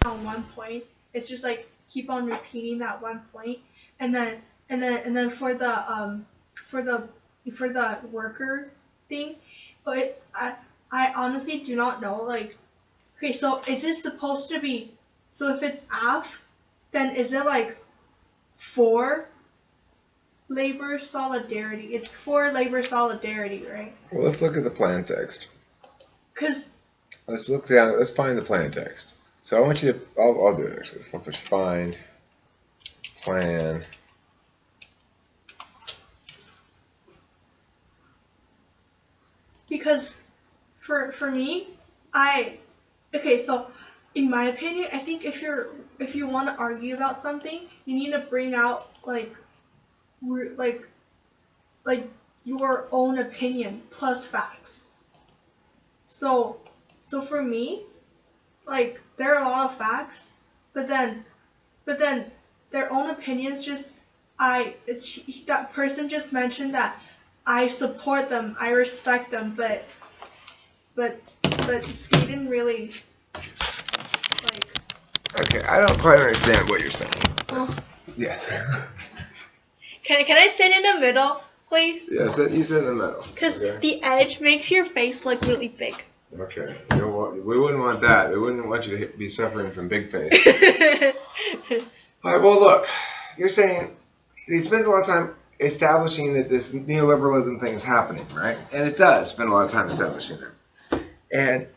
on one point. It's just like keep on repeating that one point, and then for the worker thing, but I honestly do not know. Like, okay, so is it supposed to be? So if it's af, then is it like for labor solidarity? It's for labor solidarity, right? Well, let's look at the plan text. Cause let's look down. Let's find the plan text. So I want you to. I'll do it actually. I'll push find plan. Because for me, okay, so in my opinion, I think if you want to argue about something, you need to bring out like your own opinion plus facts. So for me, like there are a lot of facts, but then their own opinions just that person just mentioned that I support them, I respect them, but they didn't really like. Okay, I don't quite understand what you're saying. Well, yes. Can I sit in the middle, please? Yes, you sit in the middle. Because the edge makes your face look really big. Okay. You know what? We wouldn't want that. We wouldn't want you to be suffering from big face. All right. Well, look. You're saying he spends a lot of time establishing that this neoliberalism thing is happening, right? And it does spend a lot of time establishing that. And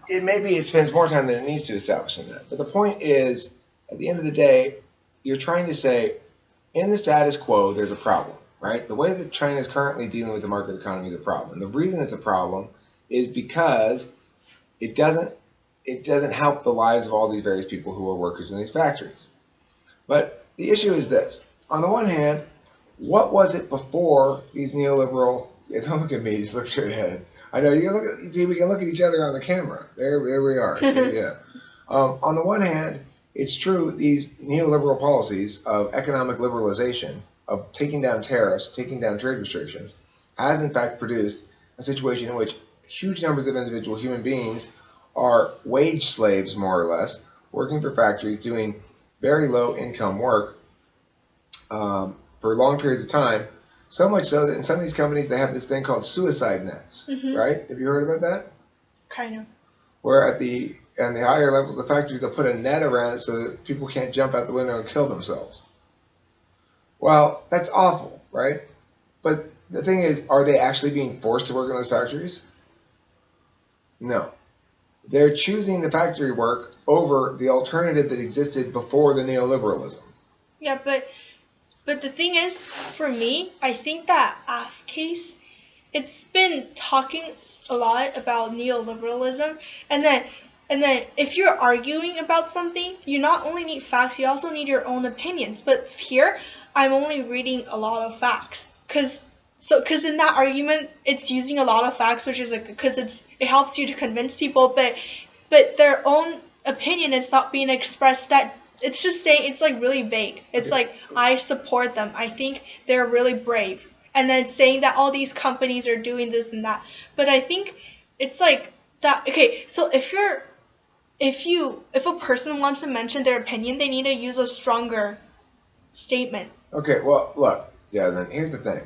it spends more time than it needs to establishing that. But the point is, at the end of the day, you're trying to say, in the status quo, there's a problem, right? The way that China is currently dealing with the market economy is a problem. And the reason it's a problem is because it doesn't help the lives of all these various people who are workers in these factories. But the issue is this. On the one hand, what was it before these neoliberal... Yeah, don't look at me, just look straight ahead. I know, you can look at, see, we can look at each other on the camera. There we are. See, yeah. On the one hand, it's true these neoliberal policies of economic liberalization, of taking down tariffs, taking down trade restrictions, has in fact produced a situation in which huge numbers of individual human beings are wage slaves, more or less, working for factories, doing very low income work for long periods of time, so much so that in some of these companies they have this thing called suicide nets, right? Have you heard about that? Kind of. Where at the higher levels of the factories they'll put a net around it so that people can't jump out the window and kill themselves. Well, that's awful, right? But the thing is, are they actually being forced to work in those factories? No. They're choosing the factory work over the alternative that existed before the neoliberalism. Yeah, but the thing is, for me, I think that AF case, it's been talking a lot about neoliberalism, and then if you're arguing about something, you not only need facts, you also need your own opinions. But here, I'm only reading a lot of facts, because in that argument, it's using a lot of facts, which is like because it helps you to convince people, but their own opinion is not being expressed. That it's just saying, it's like really vague. It's like, I support them. I think they're really brave. And then saying that all these companies are doing this and that. But I think it's like that. Okay, so if a person wants to mention their opinion, they need to use a stronger statement. Okay, well, look, Jasmine, here's the thing.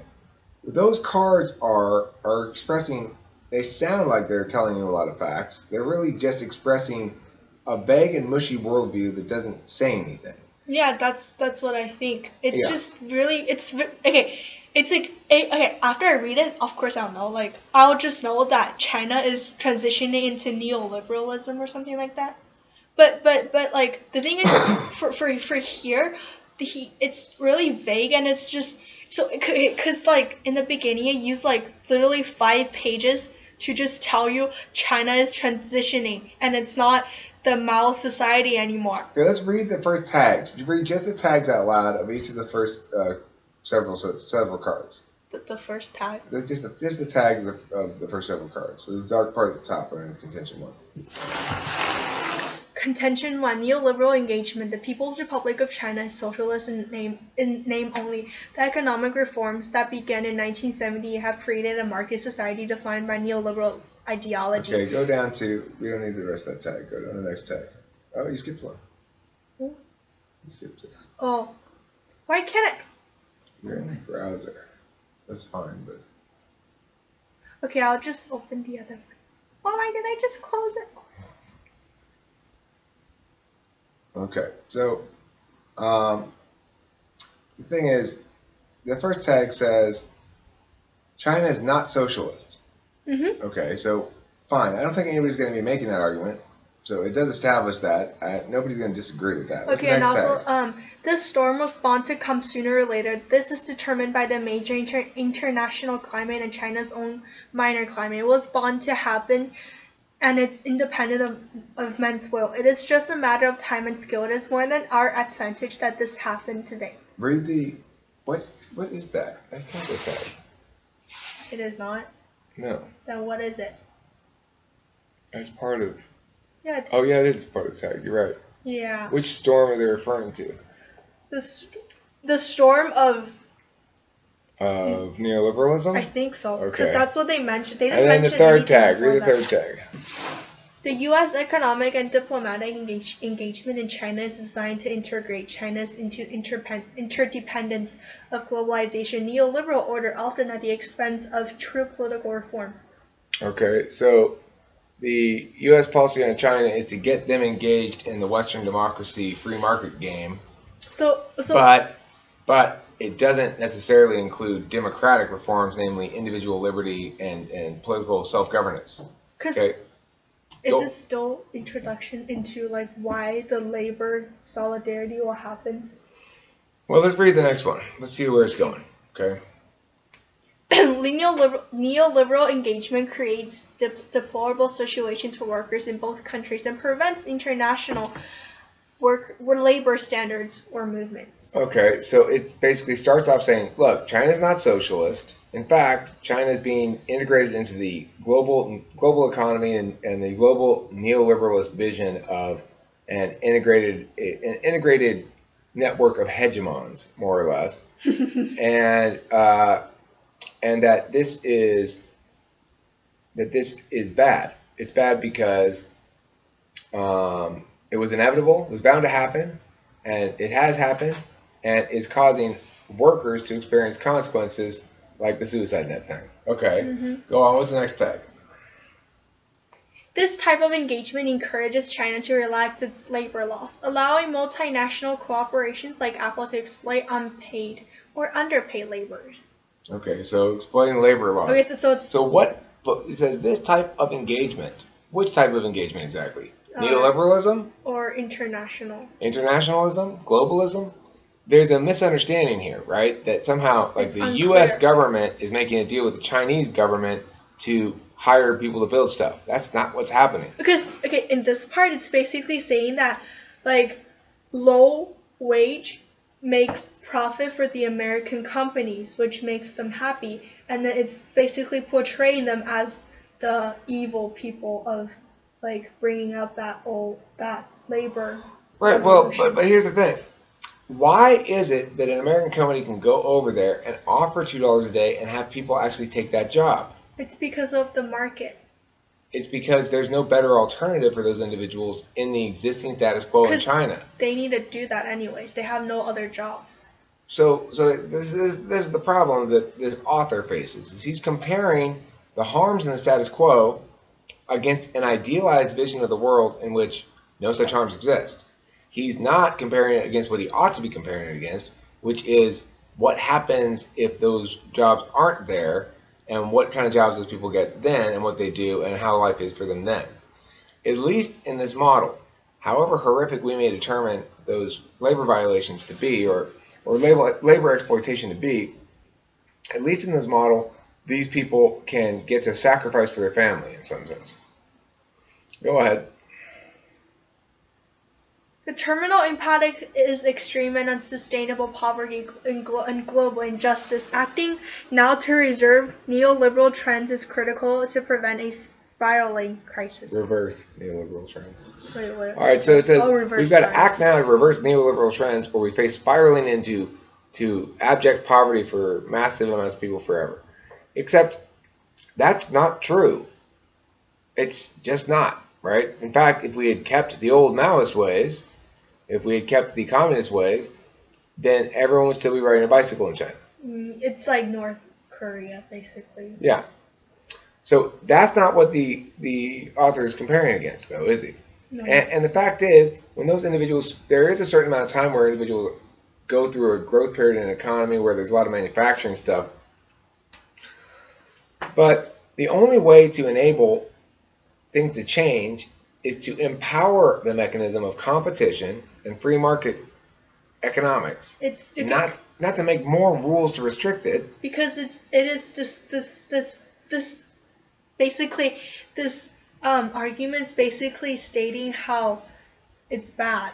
Those cards are expressing, they sound like they're telling you a lot of facts. They're really just expressing a vague and mushy worldview that doesn't say anything. Yeah, that's what I think. It's just really, okay. It's like, okay, after I read it, of course I'll know. Like, I'll just know that China is transitioning into neoliberalism or something like that. But like, the thing is, for here, it's really vague, and it's just, so, because like, in the beginning, it used like literally 5 pages to just tell you China is transitioning, and it's not the Mao society anymore. Okay, let's read the first tags. Read just the tags out loud of each of the first several cards. The first tag? Just the tags of the first several cards. So the dark part at the top is contention 1. Contention 1, neoliberal engagement. The People's Republic of China is socialist in name only. The economic reforms that began in 1970 have created a market society defined by neoliberal ideology. Okay, go down to, we don't need the rest of that tag. Go to the next tag. Oh, you skipped one. Oh. Skipped it. Oh. Why can't I? You're in the browser. That's fine, but. Okay, I'll just open the other one. Why did I just close it? Okay, so the thing is, the first tag says China is not socialist. Mm-hmm. Okay, so fine. I don't think anybody's going to be making that argument. So it does establish that. Nobody's going to disagree with that. What's Okay, the and next also, tag? this storm was bound to come sooner or later. This is determined by the major international climate and China's own minor climate. It was bound to happen, and it's independent of men's will. It is just a matter of time and skill. It is more than our advantage that this happened today. Read the. What is that? That's not the tag. It is not? No. Then what is it? That's part of. Yeah, it's, Oh, yeah, it is part of the tag. You're right. yeah. Which storm are they referring to? The storm of, Of neoliberalism? I think so, because Okay. that's what they mentioned. They And didn't then the mention third anything tag. before Read the that. third tag. The U.S. economic and diplomatic engagement in China is designed to integrate China's into interdependence of globalization, neoliberal order, often at the expense of true political reform. Okay, so the U.S. policy on China is to get them engaged in the Western democracy free market game, So but it doesn't necessarily include democratic reforms, namely individual liberty and political self-governance. because Okay, is Go- this still introduction into like why the labor solidarity will happen? well, let's read the next one. Let's see where it's going. Okay. Neoliberal engagement creates deplorable situations for workers in both countries and prevents international labor standards or movements. Okay, so it basically starts off saying, look, China's not socialist. In fact, China is being integrated into the global economy and the global neoliberalist vision of an integrated network of hegemons, more or less, and that this is bad. It's bad because it was inevitable. It was bound to happen, and it has happened, and is causing workers to experience consequences like the suicide net thing. Okay, Go on. What's the next tag? This type of engagement encourages China to relax its labor laws, allowing multinational corporations like Apple to exploit unpaid or underpaid laborers. Okay, so exploiting labor laws. Okay, so it's But it says this type of engagement. Which type of engagement exactly? Neoliberalism? or international. Internationalism? Globalism? There's a misunderstanding here, right? That somehow, like, It's the unclear. U.S. government is making a deal with the Chinese government to hire people to build stuff. That's not what's happening. Because in this part, it's basically saying that like low wage makes profit for the American companies, which makes them happy, and then it's basically portraying them as the evil people of like bringing up that labor. Right, well, revolution. but here's the thing. Why is it that an American company can go over there and offer $2 a day and have people actually take that job? It's because of the market. It's because there's no better alternative for those individuals in the existing status quo in 'Cause China. They need to do that anyways. They have no other jobs. So this is the problem that this author faces. Is he's comparing the harms in the status quo against an idealized vision of the world in which no such harms exist. He's not comparing it against what he ought to be comparing it against, which is what happens if those jobs aren't there, and what kind of jobs those people get then, and what they do, and how life is for them then. At least in this model, however horrific we may determine those labor violations to be, or labor exploitation to be, at least in this model, these people can get to sacrifice for their family in some sense. Go ahead. The terminal impact is extreme and unsustainable poverty and global injustice. Acting now to reserve neoliberal trends is critical to prevent a spiraling crisis. Reverse neoliberal trends. Wait. All right, so it says we've got to that. act now to reverse neoliberal trends, or we face spiraling into abject poverty for massive amounts of people forever. Except that's not true. It's just not, right? In fact, if we had kept the old Maoist ways, If we had kept the communist ways, then everyone would still be riding a bicycle in China. It's like North Korea, basically. Yeah. So that's not what the author is comparing against, though, is he? No. And the fact is, when those individuals, there is a certain amount of time where individuals go through a growth period in an economy where there's a lot of manufacturing stuff. But the only way to enable things to change is to empower the mechanism of competition and free market economics. It's to not to make more rules to restrict it. Because it is just this basically this argument's basically stating how it's bad,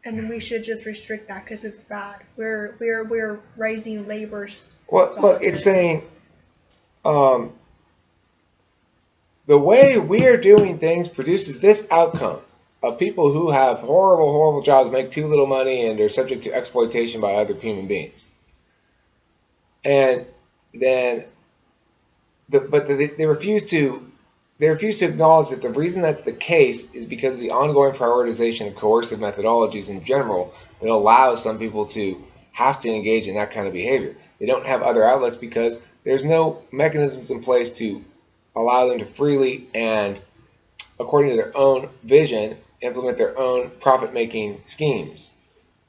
and we should just restrict that because it's bad. We're raising labor's. Well, look, it's saying the way we are doing things produces this outcome of people who have horrible, horrible jobs, make too little money, and are subject to exploitation by other human beings. And then, they refuse to acknowledge that the reason that's the case is because of the ongoing prioritization of coercive methodologies in general that allows some people to have to engage in that kind of behavior. They don't have other outlets because there's no mechanisms in place to allow them to freely and according to their own vision implement their own profit-making schemes.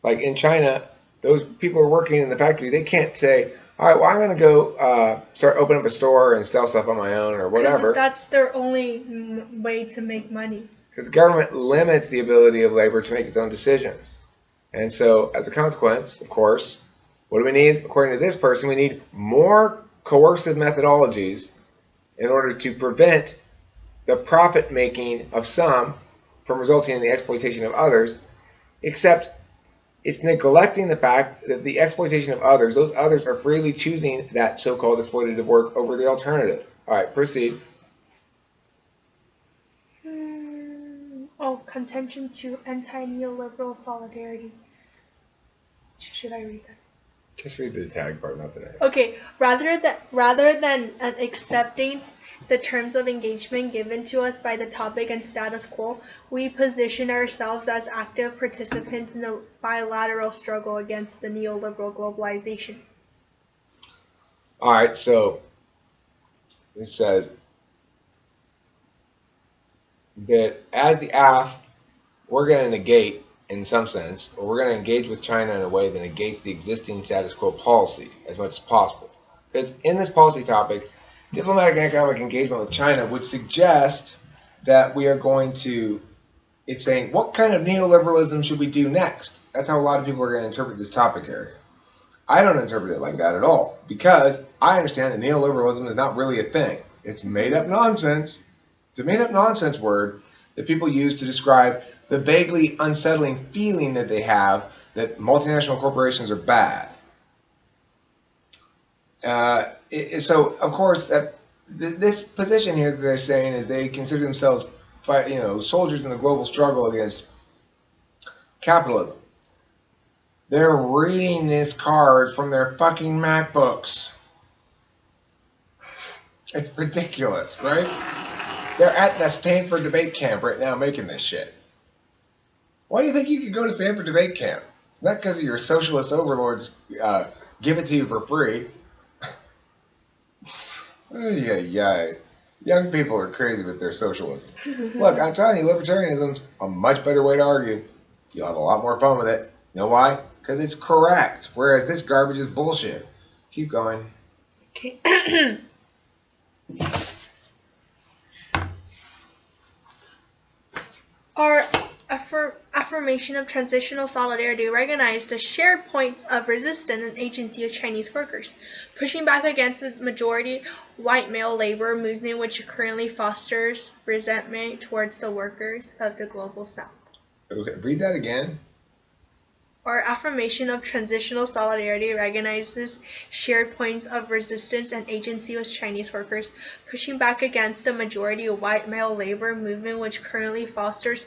Like in China, those people who are working in the factory, they can't say, all right, well, I'm going to go start open up a store and sell stuff on my own or whatever. That's their only way to make money. Because the government limits the ability of labor to make its own decisions. And so, as a consequence, of course, what do we need? According to this person, we need more coercive methodologies in order to prevent the profit-making of some from resulting in the exploitation of others, except it's neglecting the fact that the exploitation of others, those others are freely choosing that so-called exploitative work over the alternative. All right, proceed. Contention to anti-neoliberal solidarity. Should I read that? Just read the tag part, not the name. Okay, rather than accepting the terms of engagement given to us by the topic and status quo, we position ourselves as active participants in the bilateral struggle against the neoliberal globalization. All right, so it says that as the AF, we're going to negate, in some sense, or we're going to engage with China in a way that negates the existing status quo policy as much as possible. Because in this policy topic, diplomatic and economic engagement with China would suggest that we are going to, it's saying, what kind of neoliberalism should we do next? That's how a lot of people are going to interpret this topic area. I don't interpret it like that at all, because I understand that neoliberalism is not really a thing. It's made up nonsense. It's a made up nonsense word that people use to describe the vaguely unsettling feeling that they have that multinational corporations are bad. So, of course, this position here that they're saying is they consider themselves, soldiers in the global struggle against capitalism. They're reading this cards from their fucking MacBooks. It's ridiculous, right? They're at the Stanford debate camp right now making this shit. Why do you think you could go to Stanford debate camp? It's not because of your socialist overlords give it to you for free. Yeah. Young people are crazy with their socialism. Look, I'm telling you, libertarianism's a much better way to argue. You'll have a lot more fun with it. You know why? Because it's correct, whereas this garbage is bullshit. Keep going. Okay. Our affirmation of transitional solidarity recognized the shared points of resistance and agency of Chinese workers, pushing back against the majority white male labor movement which currently fosters resentment towards the workers of the global south. Okay, read that again. Our affirmation of transitional solidarity recognizes shared points of resistance and agency with Chinese workers, pushing back against the majority white male labor movement which currently fosters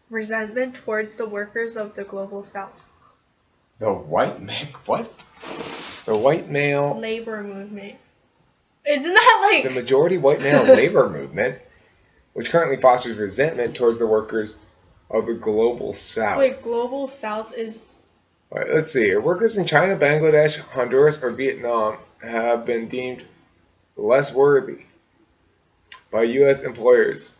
resentment towards the workers of the global south. The white male, what? The white male labor movement. Isn't that like the majority white male labor movement, which currently fosters resentment towards the workers of the global south. Wait, global south is... All right, let's see here. Workers in China, Bangladesh, Honduras, or Vietnam have been deemed less worthy by U.S. employers.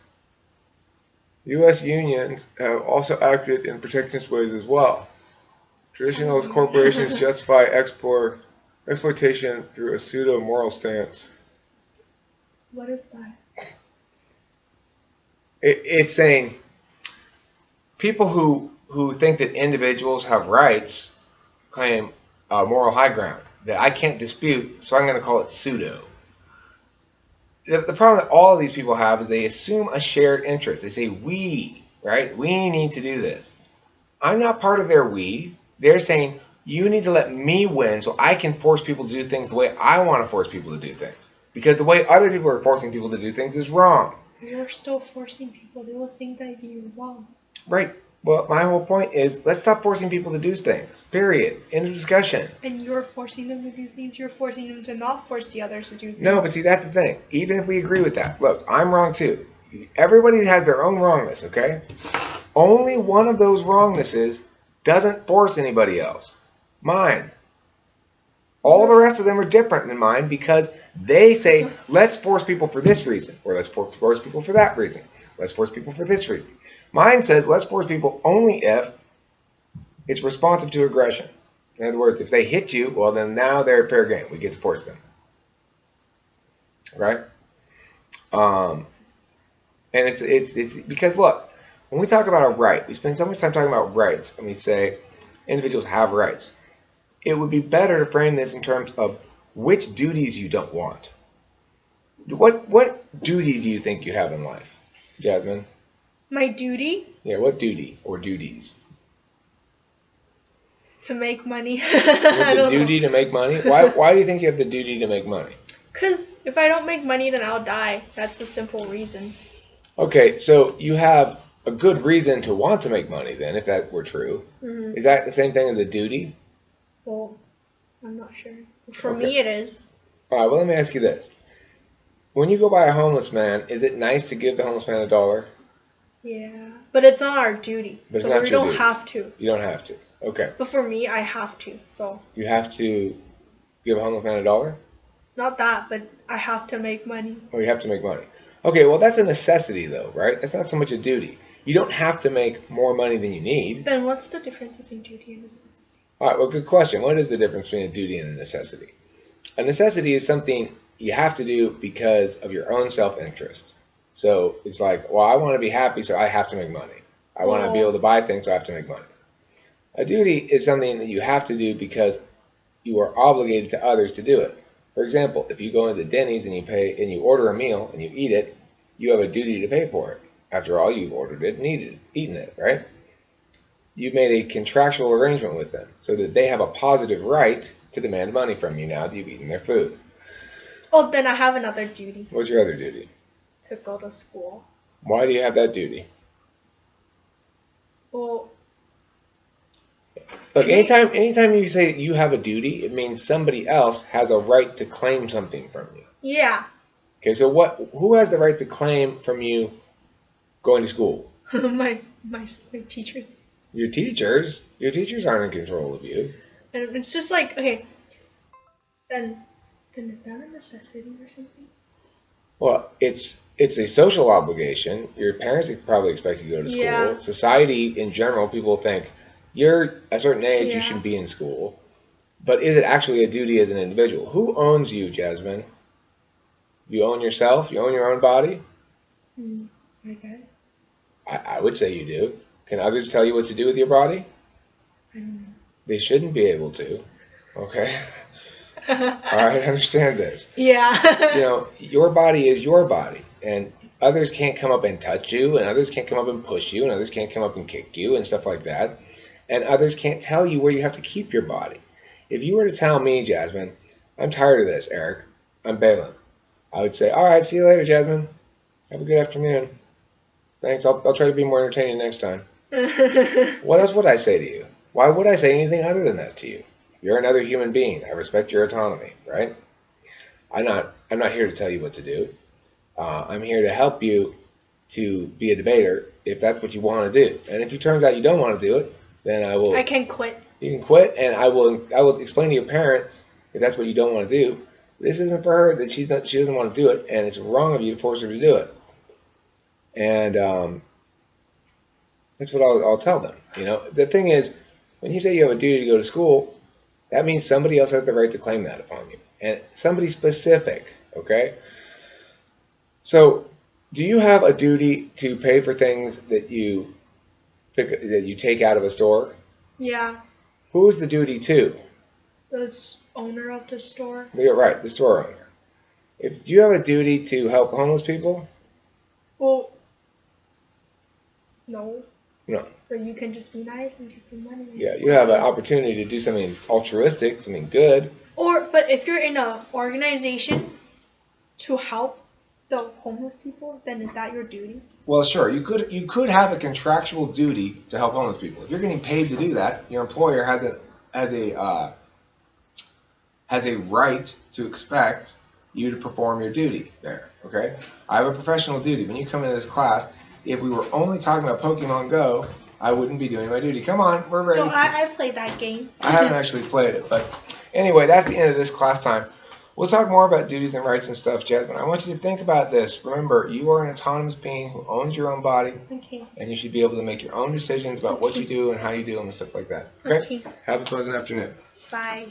U.S. unions have also acted in protectionist ways as well. Traditional corporations justify exploitation through a pseudo-moral stance. What is that? It's saying people who think that individuals have rights claim a moral high ground that I can't dispute, so I'm going to call it pseudo. The problem that all of these people have is they assume a shared interest. They say we, right? We need to do this. I'm not part of their we. They're saying you need to let me win so I can force people to do things the way I want to force people to do things. Because the way other people are forcing people to do things is wrong. You're still forcing people. They will think that you're wrong. Right. Well, my whole point is let's stop forcing people to do things. Period. End of discussion. And you're forcing them to do things. You're forcing them to not force the others to do things. No, but see, that's the thing. Even if we agree with that. Look, I'm wrong too. Everybody has their own wrongness, okay? Only one of those wrongnesses doesn't force anybody else. Mine. All the rest of them are different than mine because they say, let's force people for this reason, or let's force people for that reason. Let's force people for this reason. Mine says, let's force people only if it's responsive to aggression. In other words, if they hit you, well, then now they're fair game. We get to force them. Right? And it's because, look, when we talk about a right, we spend so much time talking about rights, and we say individuals have rights. It would be better to frame this in terms of which duties you don't want. What duty do you think you have in life, Jasmine? My duty? Yeah, what duty or duties? To make money. You have the duty to make money? Why do you think you have the duty to make money? Because if I don't make money, then I'll die. That's the simple reason. Okay, so you have a good reason to want to make money then, if that were true. Mm-hmm. Is that the same thing as a duty? Well, I'm not sure. For me, it is. All right, well, let me ask you this. When you go by a homeless man, is it nice to give the homeless man $1? Yeah, but it's not our duty. But it's so not we your don't duty. have to. You don't have to. Okay. But for me, I have to, so. You have to give a homeless man $1? Not that, but I have to make money. Oh, you have to make money. Okay, well, that's a necessity, though, right? That's not so much a duty. You don't have to make more money than you need. Then what's the difference between duty and necessity? All right, well, good question. What is the difference between a duty and a necessity? A necessity is something you have to do because of your own self-interest. So it's like, well, I want to be happy, so I have to make money. I want to be able to buy things, so I have to make money. A duty is something that you have to do because you are obligated to others to do it. For example, if you go into Denny's and you order a meal and you eat it, you have a duty to pay for it. After all, you've ordered it and eaten it, right? You've made a contractual arrangement with them so that they have a positive right to demand money from you now that you've eaten their food. Oh, then I have another duty. What's your other duty? To go to school. Why do you have that duty? Well, look, anytime you say you have a duty, it means somebody else has a right to claim something from you. Yeah. Okay, so who has the right to claim from you going to school? my teachers. Your teachers? Your teachers aren't in control of you. And it's just like, okay, then is that a necessity or something? Well, it's a social obligation. Your parents probably expect you to go to school. Yeah. Society in general, people think you're a certain age, you should be in school. But is it actually a duty as an individual? Who owns you, Jasmine? You own yourself? You own your own body? I guess. I would say you do. Can others tell you what to do with your body? I don't know. They shouldn't be able to. Okay? All right, understand this. Yeah. You know, your body is your body, and others can't come up and touch you, and others can't come up and push you, and others can't come up and kick you, and stuff like that. And others can't tell you where you have to keep your body. If you were to tell me, Jasmine, I'm tired of this, Eric, I'm bailing, I would say, all right, see you later, Jasmine. Have a good afternoon. Thanks, I'll try to be more entertaining next time. What else would I say to you? Why would I say anything other than that to you? You're another human being. I respect your autonomy, right? I'm not here to tell you what to do. I'm here to help you to be a debater if that's what you want to do. And if it turns out you don't want to do it, then I can quit. You can quit, and I will explain to your parents if that's what you don't want to do. This isn't for her. That she doesn't want to do it, and it's wrong of you to force her to do it. And that's what I'll tell them. The thing is, when you say you have a duty to go to school, that means somebody else has the right to claim that upon you, and somebody specific. Okay. So, do you have a duty to pay for things that you take out of a store? Yeah. Who is the duty to? The owner of the store. You're right, the store owner. Do you have a duty to help homeless people? Well, no. No. Or you can just be nice and give them money. Yeah, you have an opportunity to do something altruistic, something good. But if you're in an organization to help the homeless people, then is that your duty? Well, sure. You could have a contractual duty to help homeless people. If you're getting paid to do that, your employer has a right to expect you to perform your duty there. Okay? I have a professional duty. When you come into this class, if we were only talking about Pokemon Go, I wouldn't be doing my duty. Come on, we're ready. No, I played that game. I haven't actually played it, but anyway, that's the end of this class time. We'll talk more about duties and rights and stuff, Jasmine. I want you to think about this. Remember, you are an autonomous being who owns your own body, and you should be able to make your own decisions about what you do and how you do them and stuff like that. Okay? Have a pleasant afternoon. Bye.